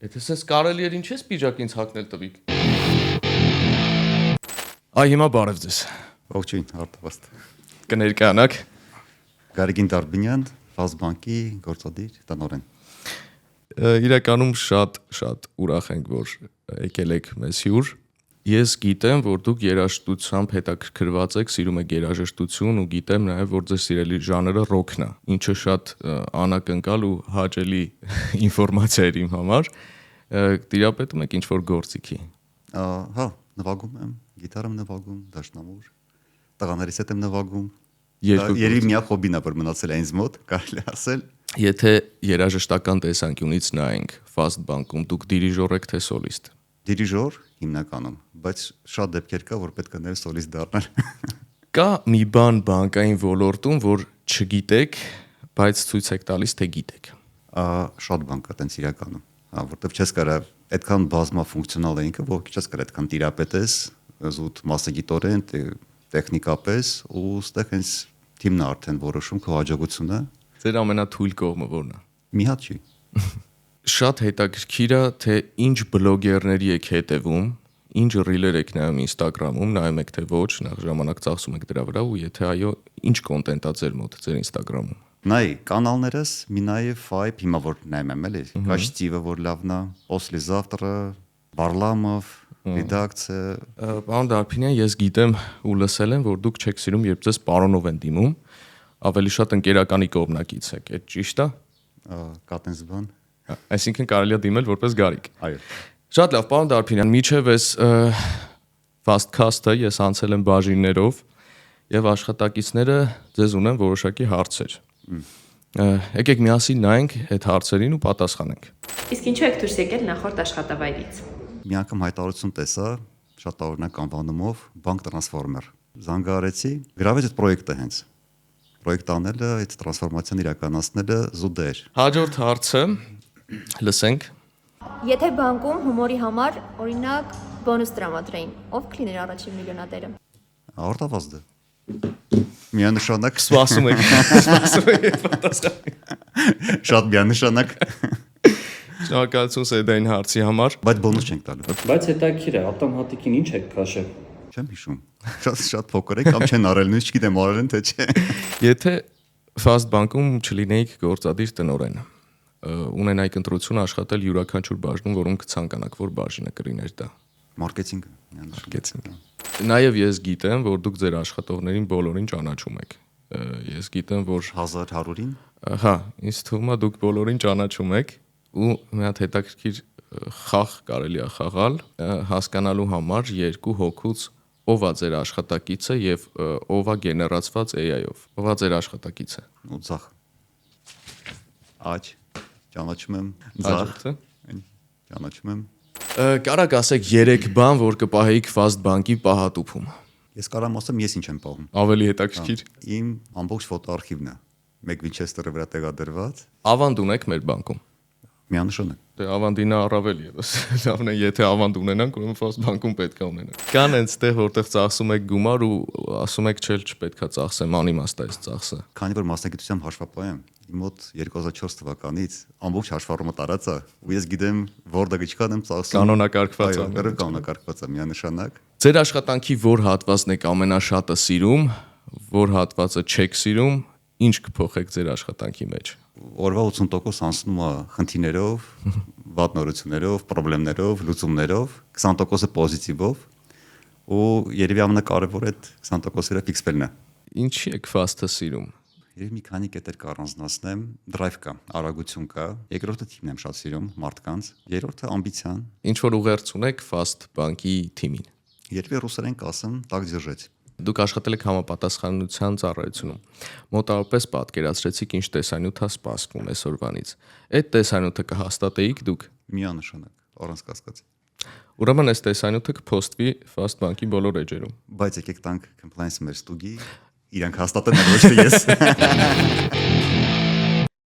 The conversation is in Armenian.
Եթե սենց կարելի էր ինչ ես պիջակին ցակնել տվիկ։ Այ հիմա բարև ձեզ։ Ողջույն, Արտավաստ։ Կներկայանաք։ Գարեգին Դարբինյան, Ֆազբանկի գործադիր տնօրեն։ Իրականում շատ ուրախ ենք, որ եկել եք մեզ հյուր։ Ես գիտեմ, որ դուք երաժշտությամբ հետաքրքրված եք, սիրում եք երաժշտություն ու գիտեմ նաև, որ ձեր սիրելի ժանրը ռոքն է, ինչը շատ անակնկալ ու հաճելի ինֆորմացիա էր իմ համար։ Տիրապետում եք ինչ-որ գործիքի։ Հա, նվագում եմ, գիտար եմ նվագում, դաշնամուր, տղաներիս հետ եմ նվագում։ Երևի միակ հոբին է, որ մնացել է ինձ մոտ, կարելի ասել։ Եթե երաժշտական տեսանկյունից նայենք, Ֆազբանկում դուք դիրիժոր եք թե սոլիստ։ Դիրիժոր հիմնականում, բայց շատ դեպքեր կա, որ պետք է ներ սոլիստ դառնալ։ Կա մի բան բանկային ոլորտում, որ չգիտեք, բայց ցույց եք տալիս, թե գիտեք։ Շատ բան կա տենց իրականում, որտեվ չես կարա այդքան բազմաֆունկցիոնալ է ինքը, որ չես կարա այդքան տիրապետես, զուտ մասնագիտորեն, տեխնիկապես ու ստեղ հենց թիմն է արդեն որոշում քո հաջողությունը։ Ձեր ամենաթույլ կողմը ո՞րն է։ Մի հատ չի։ Շատ հետաքրքիր է, թե ինչ բլոգերների եք հետևում, ինչ ռիլեր եք նայում Instagram-ում, նայում եք թե ոչ, նախ ժամանակ ծախսում եք դրա վրա ու եթե այո, ինչ կոնտենտ է ձեր մոտ ձեր Instagram-ում։ Նայ, կանալներս մի նաև Vibe հիմա որ նայում եմ էլի, կա Steve-ը որ լավն է, Послезавтра, Varlamov, Redakция։ Պարոն Դարբինյան, ես գիտեմ ու լսել եմ, որ դուք չեք սիրում, երբ ձեզ պարոնով են դիմում, ավելի շատ ընկերականի կողմնակից եք, այդ ճիշտ է։ Կա տենց բան։ Այսինքն կարելի է դիմել որպես Գարիկ։ Այո։ Շատ լավ, պարոն Դարբինյան, միջև այս Fastcast-ը ես անցել եմ բաժիններով եւ աշխատակիցները ձեզ ունեն որոշակի հարցեր։ Եկեք միասին նայենք այդ հարցերին ու պատասխանենք։ Իսկ ինչու եք դուրս եկել նախորդ աշխատավայրից։ Մի անգամ հայտարարություն տեսա, շատ տարօրինակ անվանումով Bank Transformer։ Զանգահարեցի, գրավեց այդ պրոյեկտը հենց։ Պրոյեկտ անելը, այդ տրանսֆորմացիան իրականացնելը զուտ էր։ Հաջորդ հարցը լսենք։ Եթե բանկում հումորի համար, օրինակ, բոնուս տրամադրեին, ով կլիներ առաջին միլիոնատերը։ Արտավազդը։ Միանշանակ։ Սպասում եք պատասխանը։ Շատ միանշանակ։ Շնորհակալություն Սեդային հարցի համար։ Բայց բոնուս չենք տալու։ Բայց հետաքրքիր է, ավտոմատիկին ինչ եք քաշել։ Չեմ հիշում։ Շատ փոքր է կամ չեն արել, նույնիսկ չգիտեմ արել են թե չէ։ Եթե Fastbank-ում չլինեիք գործադիր տնօրեն, ունենայիք ընտրություն աշխատել յուրաքանչյուր բաժնում, որում կցանկանաք, որ բաժինը կլիներ դա։ Մարքեթինգ։ Նաև ես գիտեմ, որ դուք ձեր աշխատողներին բոլորին ճանաչում եք։ Ես գիտեմ, որ 1100-ին։ Հա, ինձ թվում է դուք բոլորին ճանաչում եք ու մի հատ հետաքրքիր խաղ կարելի է խաղալ հասկանալու համար երկու հոգուց ով է ձեր աշխատակիցը եւ ով է գեներացված AI-ով։ Ով է ձեր աշխատակիցը։ Ու ցախ։ Աջ ճանաչում եմ ցախ։ Ճանաչում եմ։ Կարակ ասեք 3 բան, որ կպահեիք Fastbank-ի պահատուփում։ Ես կարամ ասեմ, ես ինչ եմ պահում։ Ավելի հետաքրքիր։ Իմ ամբողջ ֆոտոարխիվն է։ Մեկ Winchester-ը վրա տեղադրված։ Ավանդ ունեք մեր բանկում։ Միանշանակ։ Դե ավանդինը առավել եւս լավն է, եթե ավանդ ունենանք, ուրեմն Fastbank-ում պետք է ունենանք։ Կան այնց տեղ, որտեղ ծախսում եք գումար ու ասում եք, չէ, չպետքա ծախսեմ, անիմաստ է այս ծախսը։ Քանի որ մասնագիտությամբ հաշվապահ եմ, իմ մոտ 2004 թվականից ամբողջ հաշվառումը տարած է, ու ես գիտեմ որտեղ ինչքան եմ ծախսում։ Կանոնակարգված է։ Այո, կանոնակարգված է միանշանակ։ Ձեր աշխատանքի որ հատվածն եք ամենաշատը սիրում, որ հատվածը չեք սիրում, ինչ կփոխեք ձեր աշխատանքի մեջ։ Օրվա 80% անցնում է խնդիրներով, վատ նորություններով, խնդիրներով, լուծումներով, 20%-ը պոզիտիվով, ու երևի ամենակարևորը այդ 20%-ը ֆիքսվելն է։ Ինչի եք Fast-ը սիրում։ Երևի մի քանի կետեր կառանձնացնեմ, drive կա, արագություն կա, երկրորդը թիմն եմ շատ սիրում, մարդկանց, երրորդը ամբիցիան։ Ինչ որ ուղերձ ունեք Fastbank-ի թիմին։ Երևի ռուսերեն կասեմ, так держать։ Դուք աշխատել եք համապատասխանության ծառայությունում։ Մոտավորապես պատկերացրեցիք ինչ տեսանյութ է սպասվում այսօրվանից։ Այդ տեսանյութը կհաստատեիք դուք։ Միանշանակ, առանց կասկածի։ Ուրեմն այս տեսանյութը կփոստվի Fastbank-ի բոլոր էջերում։ Բայց եկեք տանք compliance մեր ստուգի, իրանք հաստատեն ոչ թե ես։